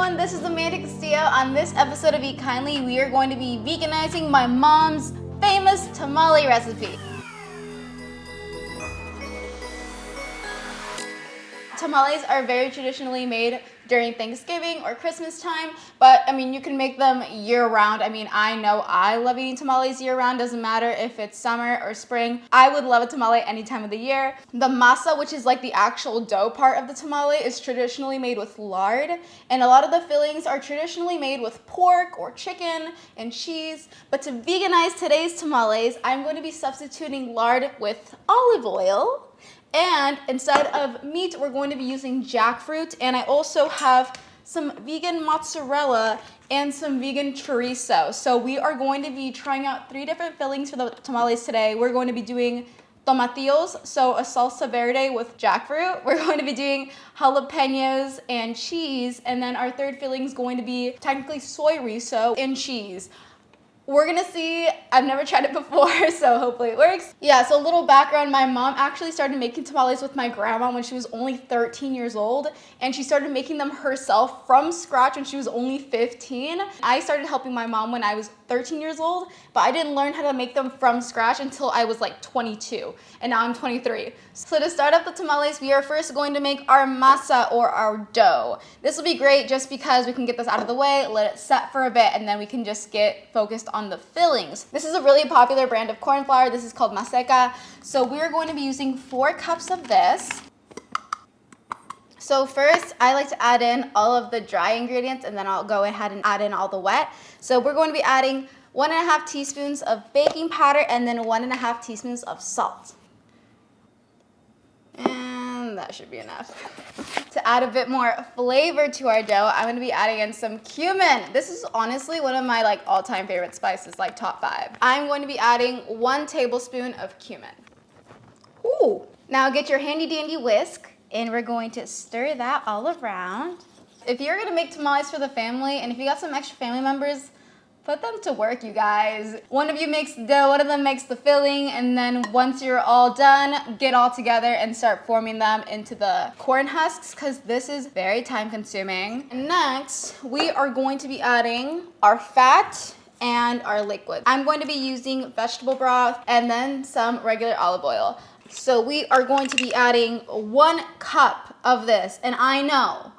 everyone, this is Amanda Castillo. On this episode of Eat Kindly, we are going to be veganizing my mom's famous tamale recipe. Tamales are very traditionally made during Thanksgiving or Christmas time, but I mean, you can make them year round. I mean, I know I love eating tamales year round. Doesn't matter if it's summer or spring. I would love a tamale any time of the year. The masa, which is like the actual dough part of the tamale, is traditionally made with lard, and a lot of the fillings are traditionally made with pork or chicken and cheese. But to veganize today's tamales, I'm going to be substituting lard with olive oil. And instead of meat, we're going to be using jackfruit. And I also have some vegan mozzarella and some vegan chorizo. So we are going to be trying out 3 different fillings for the tamales today. We're going to be doing tomatillos, so a salsa verde with jackfruit. We're going to be doing jalapenos and cheese. And then our third filling is going to be technically soy riso and cheese. We're gonna see. I've never tried it before, so hopefully it works. Yeah, so a little background. My mom actually started making tamales with my grandma when she was only 13 years old, and she started making them herself from scratch when she was only 15. I started helping my mom when I was 13 years old, but I didn't learn how to make them from scratch until I was like 22, and now I'm 23. So to start up the tamales, we are first going to make our masa, or our dough. This will be great just because we can get this out of the way, let it set for a bit, and then we can just get focused on the fillings. This is a really popular brand of corn flour. This is called Maseca. So we're going to be using 4 cups of this. So first, I like to add in all of the dry ingredients, and then I'll go ahead and add in all the wet. So we're going to be adding 1.5 teaspoons of baking powder and then 1.5 teaspoons of salt. And that should be enough. To add a bit more flavor to our dough, I'm gonna be adding in some cumin. This is honestly one of my all-time favorite spices, like top 5. I'm going to be adding 1 tablespoon of cumin. Ooh. Now get your handy dandy whisk, and we're going to stir that all around. If you're gonna make tamales for the family, and if you got some extra family members, put them to work, you guys. One of you makes the dough, one of them makes the filling, and then once you're all done, get all together and start forming them into the corn husks, because this is very time consuming. And next, we are going to be adding our fat and our liquid. I'm going to be using vegetable broth and then some regular olive oil. So we are going to be adding 1 cup of this, and I know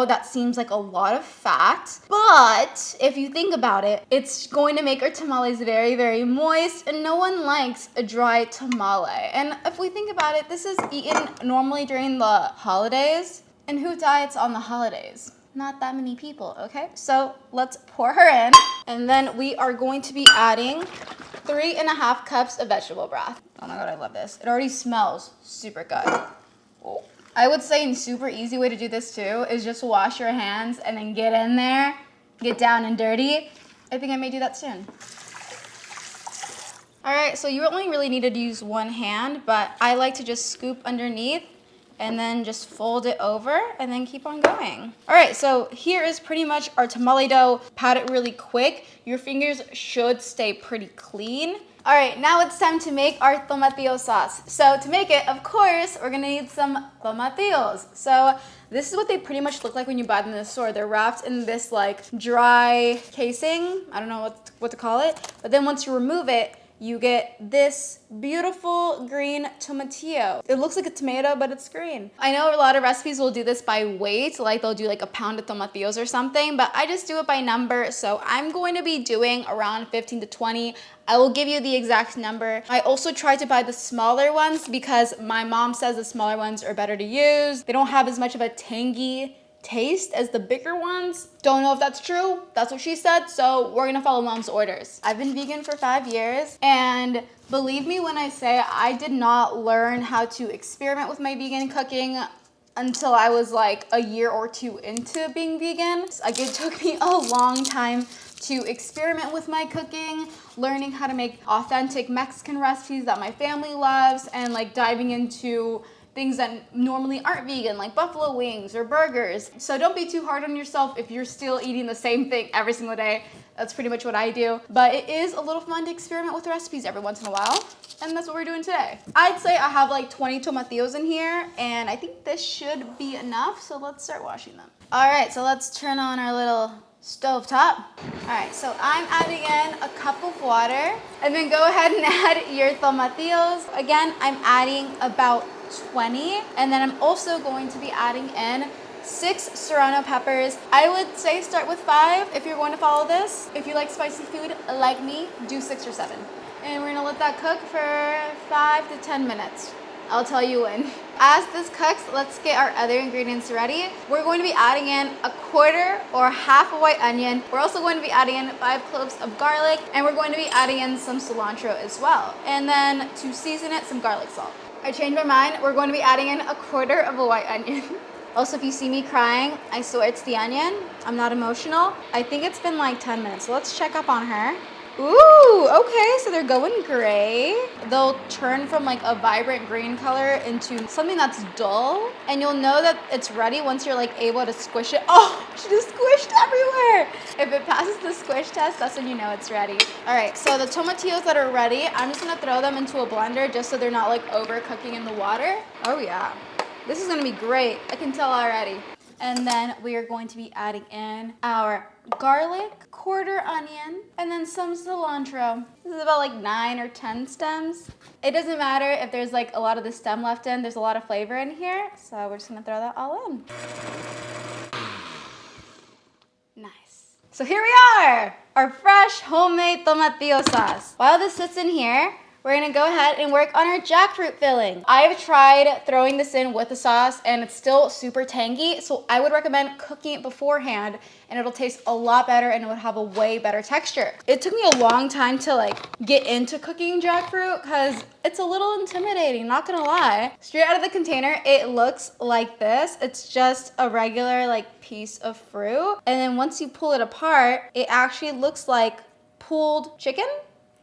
that seems like a lot of fat, but if you think about it, it's going to make our tamales very, very moist, and no one likes a dry tamale. And if we think about it, this is eaten normally during the holidays, and who diets on the holidays? Not that many people, okay? So let's pour her in, and then we are going to be adding 3.5 cups of vegetable broth. Oh my God, I love this. It already smells super good. Oh. I would say a super easy way to do this too is just wash your hands and then get in there, get down and dirty. I think I may do that soon. All right, so you only really need to use 1 hand, but I like to just scoop underneath and then just fold it over and then keep on going. All right, so here is pretty much our tamale dough. Pat it really quick. Your fingers should stay pretty clean. All right, now it's time to make our tomatillo sauce. So to make it, of course, we're gonna need some tomatillos. So this is what they pretty much look like when you buy them in the store. They're wrapped in this dry casing. I don't know what to call it. But then once you remove it, you get this beautiful green tomatillo. It looks like a tomato, but it's green. I know a lot of recipes will do this by weight, like they'll do a pound of tomatillos or something, but I just do it by number. So I'm going to be doing around 15 to 20. I will give you the exact number. I also try to buy the smaller ones because my mom says the smaller ones are better to use. They don't have as much of a tangy taste as the bigger ones. Don't know if that's true. That's what she said, so we're gonna follow mom's orders. I've been vegan for 5 years, and believe me when I say I did not learn how to experiment with my vegan cooking until I was a year or 2 into being vegan. It took me a long time to experiment with my cooking, learning how to make authentic Mexican recipes that my family loves, and diving into things that normally aren't vegan, like buffalo wings or burgers. So don't be too hard on yourself if you're still eating the same thing every single day. That's pretty much what I do. But it is a little fun to experiment with recipes every once in a while. And that's what we're doing today. I'd say I have like 20 tomatillos in here, and I think this should be enough. So let's start washing them. All right, so let's turn on our little stove top. All right, so I'm adding in a cup of water, and then go ahead and add your tomatillos. Again, I'm adding about 20, and then I'm also going to be adding in 6 serrano peppers. I would say start with 5 if you're going to follow this. If you like spicy food like me, do 6 or 7. And we're gonna let that cook for 5 to 10 minutes. I'll tell you when. As this cooks, let's get our other ingredients ready. We're going to be adding in a quarter or half a white onion. We're also going to be adding in 5 cloves of garlic, and we're going to be adding in some cilantro as well. And then to season it, some garlic salt. I changed my mind. We're going to be adding in a quarter of a white onion. Also, if you see me crying, I swear it's the onion. I'm not emotional. I think it's been like 10 minutes. So let's check up on her. Ooh, okay, so they're going gray. They'll turn from like a vibrant green color into something that's dull. And you'll know that it's ready once you're like able to squish it. Oh, she just squished everywhere. If it passes the squish test, that's when you know it's ready. All right, so the tomatillos that are ready, I'm just gonna throw them into a blender just so they're not like overcooking in the water. Oh yeah, this is gonna be great. I can tell already. And then we are going to be adding in our garlic, quarter onion, and then some cilantro. This is about like 9 or 10 stems. It doesn't matter if there's like a lot of the stem left in. There's a lot of flavor in here. So we're just gonna throw that all in. Nice. So here we are, our fresh homemade tomatillo sauce. While this sits in here, we're gonna go ahead and work on our jackfruit filling. I've tried throwing this in with the sauce and it's still super tangy, so I would recommend cooking it beforehand and it'll taste a lot better and it would have a way better texture. It took me a long time to like get into cooking jackfruit because it's a little intimidating, not gonna lie. Straight out of the container, it looks like this. It's just a regular like piece of fruit. And then once you pull it apart, it actually looks like pulled chicken.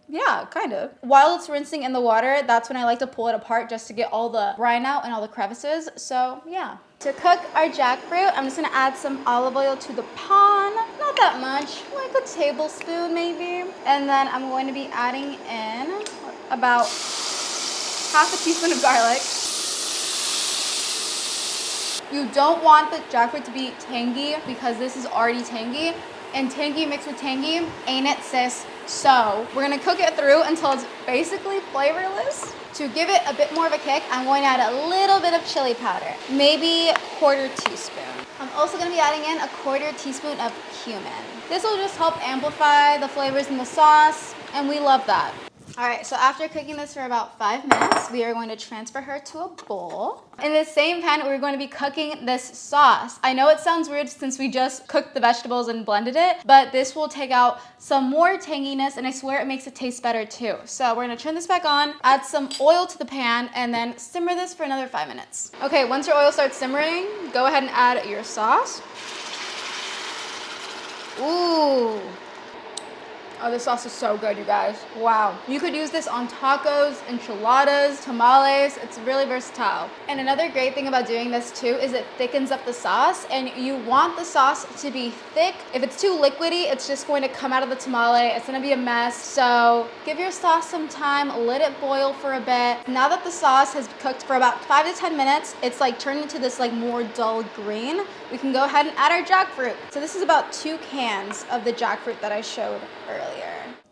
Yeah, kind of. While it's rinsing in the water, that's when I like to pull it apart just to get all the brine out and all the crevices. So yeah. To cook our jackfruit, I'm just gonna add some olive oil to the pan. Not that much, like a tablespoon maybe. And then I'm going to be adding in about half a teaspoon of garlic. You don't want the jackfruit to be tangy because this is already tangy. And tangy mixed with tangy, ain't it, sis? So we're gonna cook it through until it's basically flavorless. To give it a bit more of a kick, I'm going to add a little bit of chili powder, maybe a quarter teaspoon. I'm also gonna be adding in a quarter teaspoon of cumin. This will just help amplify the flavors in the sauce, and we love that. All right, so after cooking this for about 5 minutes, we are going to transfer her to a bowl. In the same pan, we're going to be cooking this sauce. I know it sounds weird since we just cooked the vegetables and blended it, but this will take out some more tanginess, and I swear it makes it taste better too. So we're gonna turn this back on, add some oil to the pan, and then simmer this for another 5 minutes. Okay, once your oil starts simmering, go ahead and add your sauce. Ooh. Oh, this sauce is so good, you guys. Wow. You could use this on tacos, enchiladas, tamales. It's really versatile. And another great thing about doing this too is it thickens up the sauce, and you want the sauce to be thick. If it's too liquidy, it's just going to come out of the tamale. It's gonna be a mess. So give your sauce some time, let it boil for a bit. Now that the sauce has cooked for about 5 to 10 minutes, it's like turned into this like more dull green. We can go ahead and add our jackfruit. So this is about 2 cans of the jackfruit that I showed earlier.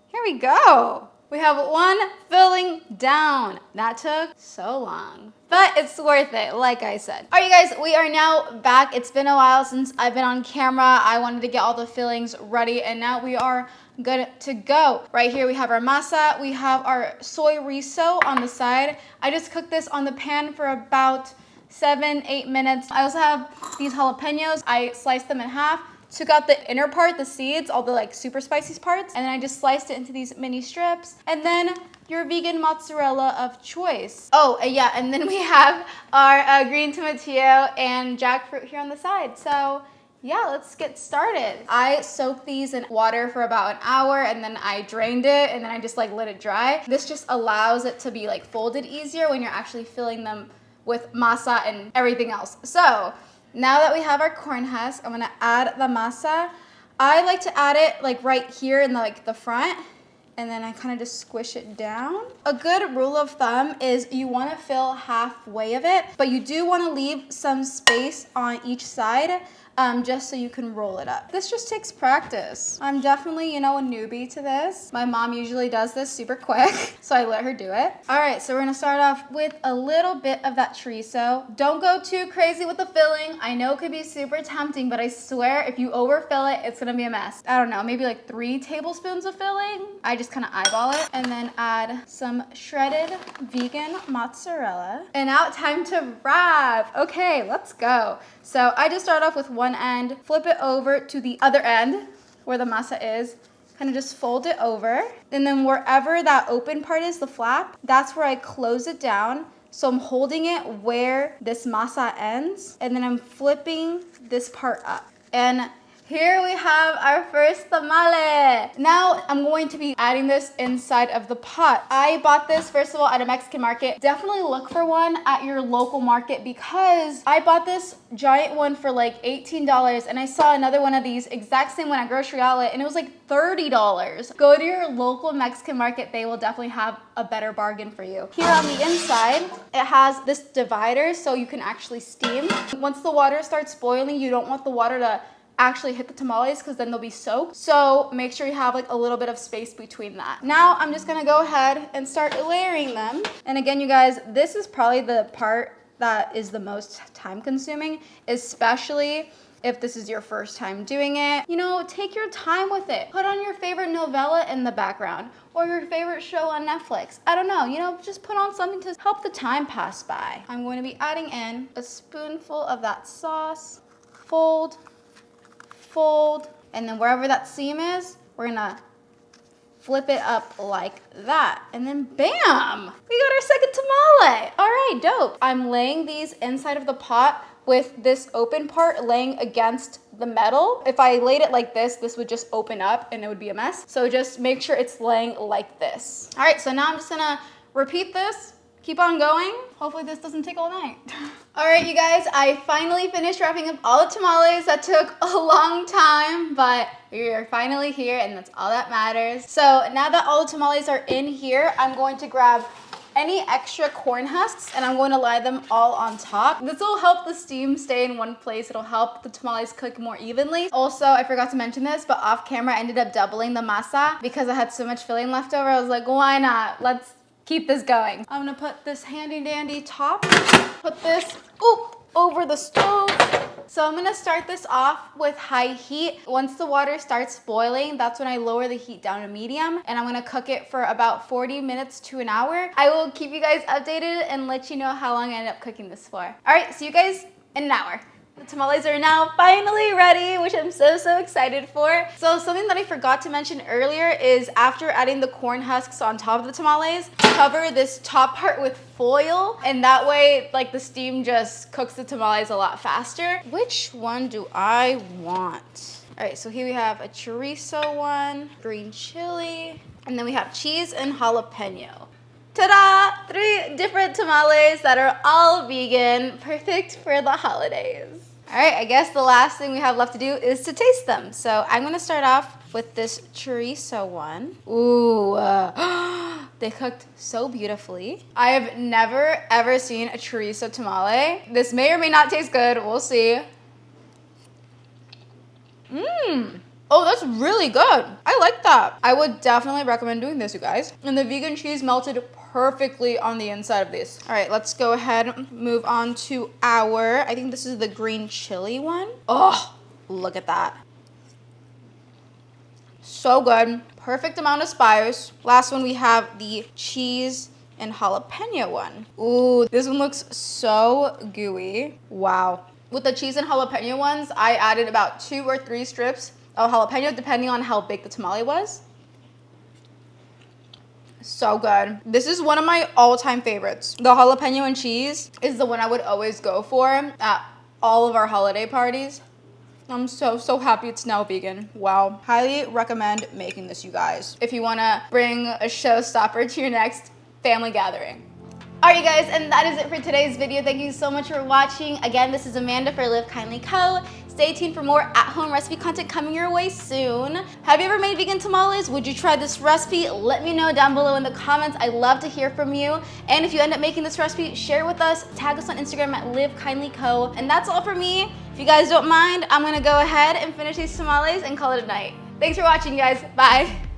Here we go. We have 1 filling down. That took so long, but it's worth it, like I said. All right, you guys, we are now back. It's been a while since I've been on camera. I wanted to get all the fillings ready, and now we are good to go. Right here, we have our masa. We have our soy riso on the side. I just cooked this on the pan for about 7-8 minutes. I also have these jalapenos. I sliced them in half, took out the inner part, the seeds, all the like super spicy parts, and then I just sliced it into these mini strips. And then your vegan mozzarella of choice. Oh, yeah, and then we have our green tomatillo and jackfruit here on the side. So yeah, let's get started. I soaked these in water for about an hour, and then I drained it, and then I just like let it dry. This just allows it to be like folded easier when you're actually filling them with masa and everything else. So now that we have our corn husk, I'm gonna add the masa. I like to add it like right here in the front, and then I kind of just squish it down. A good rule of thumb is you want to fill halfway of it, but you do want to leave some space on each side, just so you can roll it up. This just takes practice. I'm definitely, a newbie to this. My mom usually does this super quick, so I let her do it. All right, so we're gonna start off with a little bit of that chorizo. Don't go too crazy with the filling. I know it could be super tempting, but I swear if you overfill it, it's gonna be a mess. I don't know, maybe like 3 tablespoons of filling. I just kind of eyeball it, and then add some shredded vegan mozzarella. And now time to wrap. Okay, let's go. So I just start off with one end, flip it over to the other end where the masa is, kind of just fold it over. And then wherever that open part is, the flap, that's where I close it down. So I'm holding it where this masa ends, and then I'm flipping this part up. And here we have our first tamale. Now I'm going to be adding this inside of the pot. I bought this, first of all, at a Mexican market. Definitely look for one at your local market, because I bought this giant one for like $18, and I saw another one of these exact same one at grocery outlet, and it was like $30. Go to your local Mexican market. They will definitely have a better bargain for you. Here on the inside, it has this divider so you can actually steam. Once the water starts boiling, you don't want the water to actually hit the tamales, because then they'll be soaked. So make sure you have like a little bit of space between that. Now I'm just gonna go ahead and start layering them. And again, you guys, this is probably the part that is the most time consuming, especially if this is your first time doing it. Take your time with it. Put on your favorite novella in the background, or your favorite show on Netflix. I don't know, just put on something to help the time pass by. I'm going to be adding in a spoonful of that sauce. Fold, and then wherever that seam is, we're gonna flip it up like that, and then bam, we got our second tamale. All right, dope. I'm laying these inside of the pot with this open part laying against the metal. If I laid it like this would just open up and it would be a mess. So just make sure it's laying like this. All right, so now I'm just gonna repeat this. Keep on going. Hopefully this doesn't take all night. All right, you guys, I finally finished wrapping up all the tamales. That took a long time, but we are finally here, and that's all that matters. So now that all the tamales are in here, I'm going to grab any extra corn husks, and I'm going to lie them all on top. This will help the steam stay in one place. It'll help the tamales cook more evenly. Also, I forgot to mention this, but off camera, I ended up doubling the masa because I had so much filling left over. I was like, why not? Let's keep this going. I'm gonna put this handy dandy top, put this over the stove. So I'm gonna start this off with high heat. Once the water starts boiling, that's when I lower the heat down to medium, and I'm gonna cook it for about 40 minutes to an hour. I will keep you guys updated and let you know how long I end up cooking this for. All right, see you guys in an hour. The tamales are now finally ready, which I'm so excited for. So something that I forgot to mention earlier is after adding the corn husks on top of the tamales, cover this top part with foil, and that way like the steam just cooks the tamales a lot faster. Which one do I want? All right, so here we have a chorizo one, green chili, and then we have cheese and jalapeno. Ta-da! 3 different tamales that are all vegan, perfect for the holidays. All right, I guess the last thing we have left to do is to taste them. So I'm gonna start off with this chorizo one. Ooh, they cooked so beautifully. I have never ever seen a chorizo tamale. This may or may not taste good, we'll see. Oh, that's really good. I like that. I would definitely recommend doing this, you guys. And the vegan cheese melted perfectly on the inside of this. All right, let's go ahead and move on to I think this is the green chili one. Oh, look at that. So good. Perfect amount of spice. Last one, we have the cheese and jalapeno one. Ooh, this one looks so gooey. Wow. With the cheese and jalapeno ones, I added about 2 or 3 strips of jalapeno, depending on how big the tamale was. So good. This is one of my all-time favorites. The jalapeno and cheese is the one I would always go for at all of our holiday parties. I'm so happy it's now vegan. Wow. Highly recommend making this, you guys, if you want to bring a showstopper to your next family gathering. Alright guys, and that is it for today's video. Thank you so much for watching. Again, this is Amanda for Live Kindly Co. Stay tuned for more at-home recipe content coming your way soon. Have you ever made vegan tamales? Would you try this recipe? Let me know down below in the comments. I'd love to hear from you. And if you end up making this recipe, share it with us. Tag us on Instagram at Live Kindly Co. And that's all for me. If you guys don't mind, I'm gonna go ahead and finish these tamales and call it a night. Thanks for watching, guys. Bye.